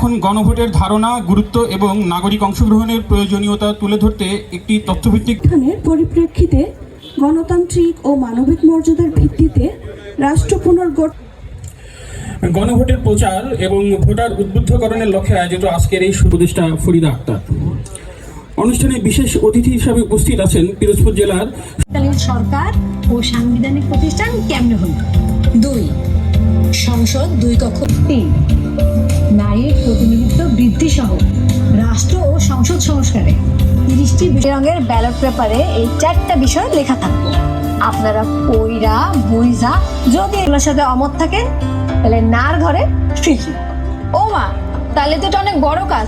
এখন গণভোটের ধারণা, গুরুত্ব এবং নাগরিক অংশগ্রহণের প্রয়োজনীয়তা তুলে ধরতে একটি তথ্যভিত্তিক পরিপ্রেক্ষিতে গণতান্ত্রিক ও মানবিক মর্যাদার ভিত্তিতে রাষ্ট্র পুনর্গঠন গণভোটের প্রচার এবং ভোটার উদ্বুদ্ধকরণের লক্ষ্যে আয়োজিত আজকের এই উপদেষ্টা ফরিদা আক্তার। অনুষ্ঠানে বিশেষ অতিথি হিসাবে উপস্থিত আছেন পিরোজপুর জেলার সরকার ও সাংবিধানিক প্রতিষ্ঠান কেমনে হল। 2 সংসদ 2 কক্ষ। 3 নারীর প্রতিনিধিত্ব বৃদ্ধি সহ রাষ্ট্র ও সংসদ সংস্কারে 30টি রঙের ব্যালট পেপারে এই 4টা বিষয় লেখা থাকবে। আপনারা পইরা বুঝা যদি এগুলোর সাথে অমত থাকেন তাহলে নার ঘরে ফিকি। ও মা, তাহলে তো এটা অনেক বড় কাজ।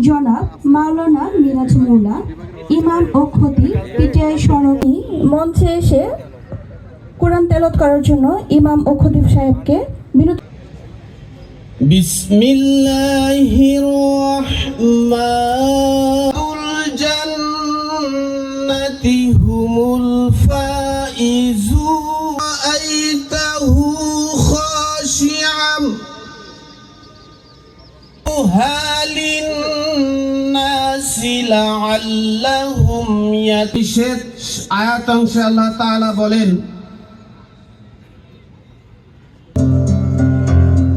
জনাব মাওলানা মিরাজ মোল্লা ইমাম ও খতিব পিটিআই সরণি মঞ্চে এসে কোরআন তেলাওয়াত করার জন্য ইমাম ও খতিব সাহেবকে বিনীত। বিসমিল্লাহির রাহমানির জান্নাতি হুমুল ফাইজুন আইতাহু খাশিআম হালিন নাসি লাআল্লাহুম ইয়াতশাদ। আয়াত অংশে আল্লাহ তাআলা বলেন,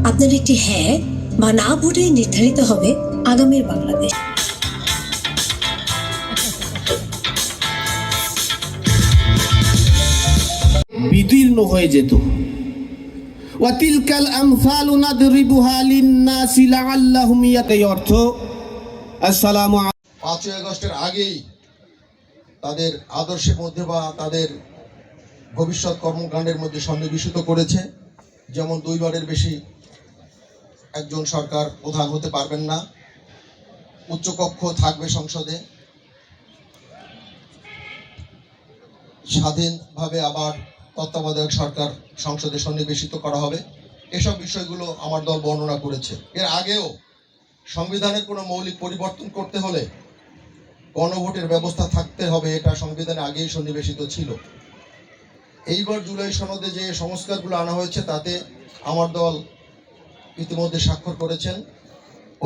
আপনার একটি হ্যাঁ বা না ভোটে নির্ধারিত হবে আগামীর বাংলাদেশ। বিদীর্ণ হয়ে যেত। ওয়াতিলকাল আমসালু নাদরিবুহা লিন-নাসি লাআল্লাহুম ইয়াতাকুন। অর্থ, আসসালামু আলাইকুম। 5ই আগস্টের আগেই তাদের আদর্শের মধ্যে বা তাদের ভবিষ্যৎ কর্মকাণ্ডের মধ্যে সন্নিবেশিত করেছে। যেমন 2 বারের বেশি একজন সরকার প্রধান হতে পারবেন না, উচ্চকক্ষ থাকবে সংসদে, স্বাধীনভাবে আবার তত্ত্বাবধায়ক সরকার সংসদে সন্নিবেশিত করা হবে। এসব বিষয়গুলো আমার দল বর্ণনা করেছে। এর আগেও সংবিধানের কোনো মৌলিক পরিবর্তন করতে হলে গণভোটের ব্যবস্থা থাকতে হবে, এটা সংবিধানে আগেই সন্নিবেশিত ছিল। এইবার জুলাই সনদে যে সংস্কারগুলো আনা হয়েছে তাতে আমার দল ইতিমধ্যে স্বাক্ষর করেছেন,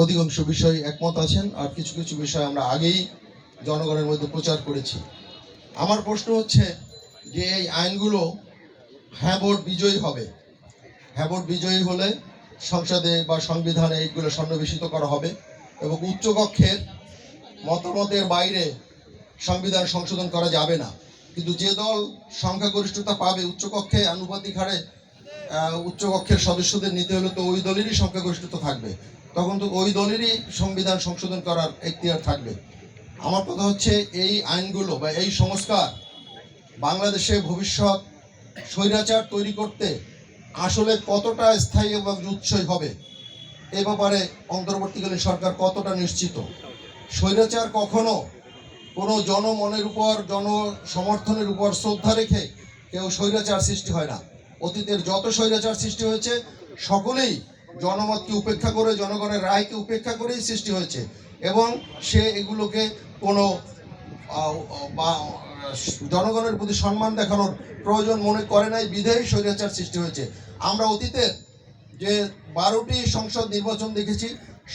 অধিকাংশ বিষয় একমত আছেন, আর কিছু কিছু বিষয় আমরা আগেই জনগণের মধ্যে প্রচার করেছি। আমার প্রশ্ন হচ্ছে যে এই আইনগুলো হ্যাঁ ভোট বিজয়ী হবে, হ্যাঁ ভোট বিজয়ী হলে সংসদে বা সংবিধানে এইগুলো সন্নিবেশিত করা হবে এবং উচ্চকক্ষের মতামতের বাইরে সংবিধান সংশোধন করা যাবে না। কিন্তু যে দল সংখ্যাগরিষ্ঠতা পাবে উচ্চকক্ষে আনুপাতিক হারে উচ্চকক্ষের সদস্যদের নিতে হলে তো ওই দলেরই সংখ্যাগরিষ্ঠতা থাকবে, তখন তো ওই দলেরই সংবিধান সংশোধন করার এখতিয়ার থাকবে। আমার কথা হচ্ছে এই আইনগুলো বা এই সংস্কার বাংলাদেশে ভবিষ্যৎ স্বৈরাচার তৈরি করতে আসলে কতটা স্থায়ী এবং উৎসই হবে এ ব্যাপারে অন্তর্বর্তীকালীন সরকার কতটা নিশ্চিত? স্বৈরাচার কখনো কোনো জনমনের উপর, জনসমর্থনের উপর শ্রদ্ধা রেখে কেউ স্বৈরাচার সৃষ্টি হয় না। অতীতের যত স্বৈরাচার সৃষ্টি হয়েছে সকলেই জনমতকে উপেক্ষা করে, জনগণের রায়কে উপেক্ষা করেই সৃষ্টি হয়েছে এবং সে এগুলোকে কোনো জনগণের প্রতি সম্মান দেখানোর প্রয়োজন মনে করে নাই, বিধেয় স্বৈরাচার সৃষ্টি হয়েছে। আমরা অতীতের যে 12টি সংসদ নির্বাচন দেখেছি,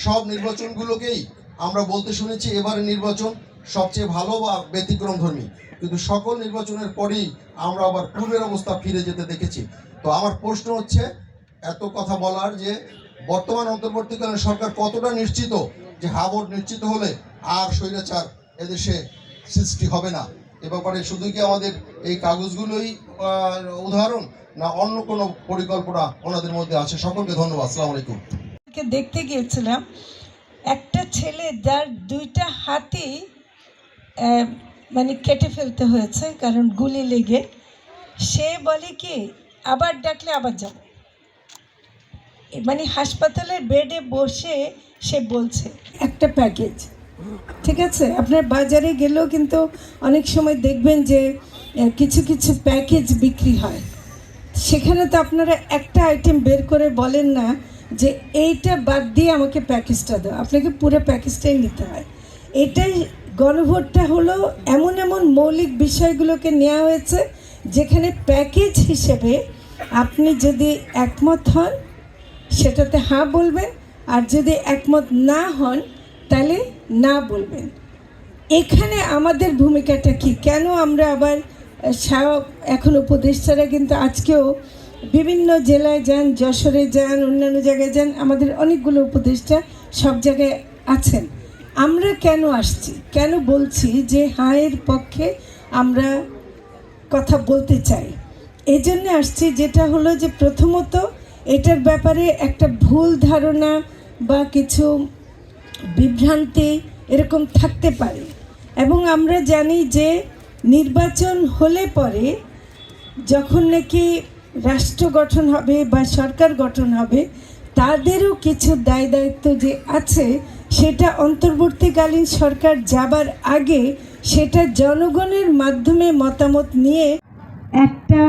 সব নির্বাচনগুলোকেই আমরা বলতে শুনেছি এবারের নির্বাচন সবচেয়ে ভালো বা ব্যতিক্রমধর্মী, কিন্তু সকল নির্বাচনের পরেই আমরা আবার পূর্বের অবস্থা ফিরে যেতে দেখেছি। তো আমার প্রশ্ন হচ্ছে এত কথা বলার যে বর্তমান অন্তর্বর্তীকালীন সরকার কতটা নিশ্চিত যে হ্যাঁ ভোট নিশ্চিত হলে আর স্বৈরাচার এদেশে সৃষ্টি হবে না? এ ব্যাপারে শুধু কি আমাদের এই কাগজগুলোই উদাহরণ, না অন্য কোনো পরিকল্পনা ওনাদের মধ্যে আছে? সকলকে ধন্যবাদ। আসসালামু আলাইকুম। দেখতে গিয়েছিলাম একটা ছেলে যার 2টা হাতই মানে কেটে ফেলতে হয়েছে কারণ গুলি লেগে। সে বলে কি আবার ডাকলে আবার যাব, মানে হাসপাতালের বেডে বসে সে বলছে একটা প্যাকেজ। ঠিক আছে, আপনার বাজারে গেলেও কিন্তু অনেক সময় দেখবেন যে কিছু কিছু প্যাকেজ বিক্রি হয়, সেখানে তো আপনারা একটা আইটেম বের করে বলেন না যে এইটা বাদ দিয়ে আমাকে প্যাকেজটা দাও, আপনাকে পুরো প্যাকেজটাই নিতে হয়। এটাই গণভোটটা হলো, এমন এমন মৌলিক বিষয়গুলোকে নেওয়া হয়েছে যেখানে প্যাকেজ হিসেবে আপনি যদি একমত হন সেটাতে হ্যাঁ বলবেন, আর যদি একমত না হন তাহলে না বলবেন। এখানে আমাদের ভূমিকাটা কি? কেন আমরা আবার এখন উপদেষ্টারা কিন্তু আজকেও বিভিন্ন জেলায় যান, যশোরে যান, অন্যান্য জায়গায় যান, আমাদের অনেকগুলো উপদেষ্টা সব জায়গায় আছেন। আমরা কেন আসছি, কেন বলছি যে হায়ের পক্ষে আমরা কথা বলতে চাই? এই জন্য আসছি, যেটা হলো যে প্রথমত এটার ব্যাপারে একটা ভুল ধারণা বা কিছু বিভ্রান্তি এরকম থাকতে পারে, এবং আমরা জানি যে নির্বাচন হলে পরে যখন নাকি রাষ্ট্র গঠন হবে বা সরকার গঠন হবে, তাদেরও কিছু দায় দায়িত্ব যে আছে, সেটা অন্তর্বর্তীকালীন সরকার যাবার আগে সেটা জনগণের মাধ্যমে মতামত নিয়ে একটা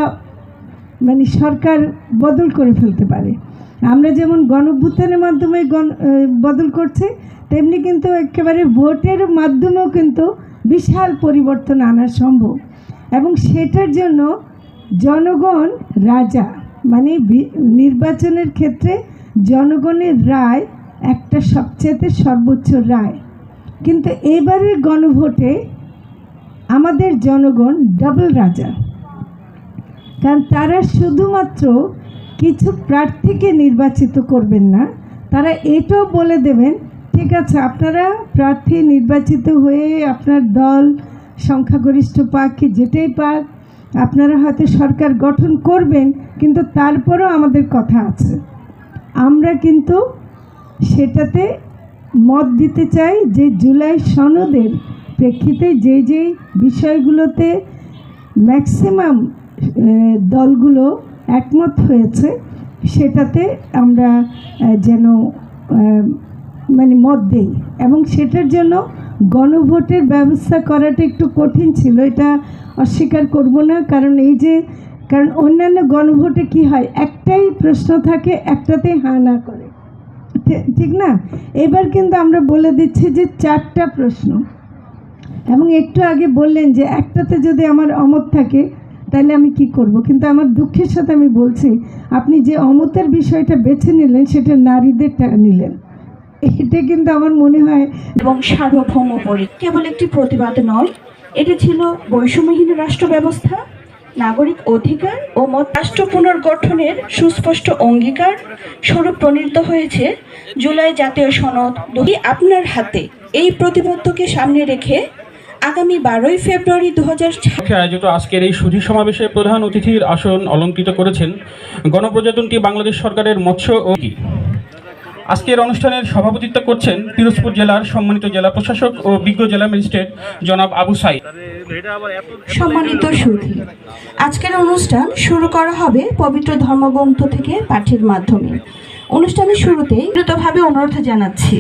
সরকার বদল করে ফেলতে পারে। আমরা যেমন গণঅভ্যুত্থানের মাধ্যমে বদল করছে, তেমনি কিন্তু একেবারে ভোটের মাধ্যমেও কিন্তু বিশাল পরিবর্তন আনা সম্ভব। এবং সেটার জন্য জনগণ রাজা, নির্বাচনের ক্ষেত্রে জনগণের রায় একটা সবচেয়ে সর্বোচ্চ রায়। কিন্তু এবারের গণভোটে আমাদের জনগণ ডাবল রাজা, কারণ তারা শুধুমাত্র কিছু প্রার্থীকে নির্বাচিত করবেন না, তারা এটাও বলে দেবেন, ঠিক আছে আপনারা প্রার্থী নির্বাচিত হয়ে আপনার দল সংখ্যাগরিষ্ঠ পাক কি যেটাই পাক, আপনারা হয়তো সরকার গঠন করবেন, কিন্তু তারপরেও আমাদের কথা আছে। আমরা কিন্তু সেটাতে মত দিতে চাই যে জুলাই সনদের প্রেক্ষিতে যে যে বিষয়গুলোতে ম্যাক্সিমাম দলগুলো একমত হয়েছে, সেটাতে আমরা যেন মত দেই। এবং সেটার জন্য গণভোটের ব্যবস্থা করাটা একটু কঠিন ছিল, এটা অস্বীকার করব না। কারণ অন্যান্য গণভোটে কি হয়, একটাই প্রশ্ন থাকে, একটাতে হ্যাঁ না করে, ঠিক না? এবার কিন্তু আমরা বলে দিচ্ছি যে 4টা প্রশ্ন, এবং একটু আগে বললেন যে একটাতে যদি আমার অমত থাকে তাহলে আমি কি করব। কিন্তু আমার দুঃখের সাথে আমি বলছি, আপনি যে অমতের বিষয়টা বেছে নিলেন সেটা নারীদেরটা নিলেন, এটা কিন্তু আমার মনে হয়। এবং সার্বভৌম কেবল একটি প্রতিবাদ নয়, এটি ছিল বৈষম্যহীন রাষ্ট্র ব্যবস্থা, নাগরিক অধিকার ও মত রাষ্ট্র পুনর্গঠনের সুস্পষ্ট অঙ্গীকার স্বরূপ প্রণীত হয়েছে জুলাই জাতীয় সনদ। আপনার হাতে এই প্রতিবদ্ধকে সামনে রেখে আগামী 12ই ফেব্রুয়ারি 2006 আয়োজিত আজকের এই সুধী সমাবেশে প্রধান অতিথির আসন অলঙ্কৃত করেছেন গণপ্রজাতন্ত্রী বাংলাদেশ সরকারের মৎস্য ও আজকের অনুষ্ঠানের সভাপতিত্ব করছেন পিরোজপুর জেলার সম্মানিত জেলা প্রশাসক ও বিজ্ঞ জেলা ম্যাজিস্ট্রেট জনাব আবু সাইদ। সম্মানিত সুধী, আজকের অনুষ্ঠান শুরু করা হবে পবিত্র ধর্মগ্রন্থ থেকে পাঠের মাধ্যমে। অনুষ্ঠানের শুরুতেই দ্রুতভাবে অনুরোধ জানাচ্ছি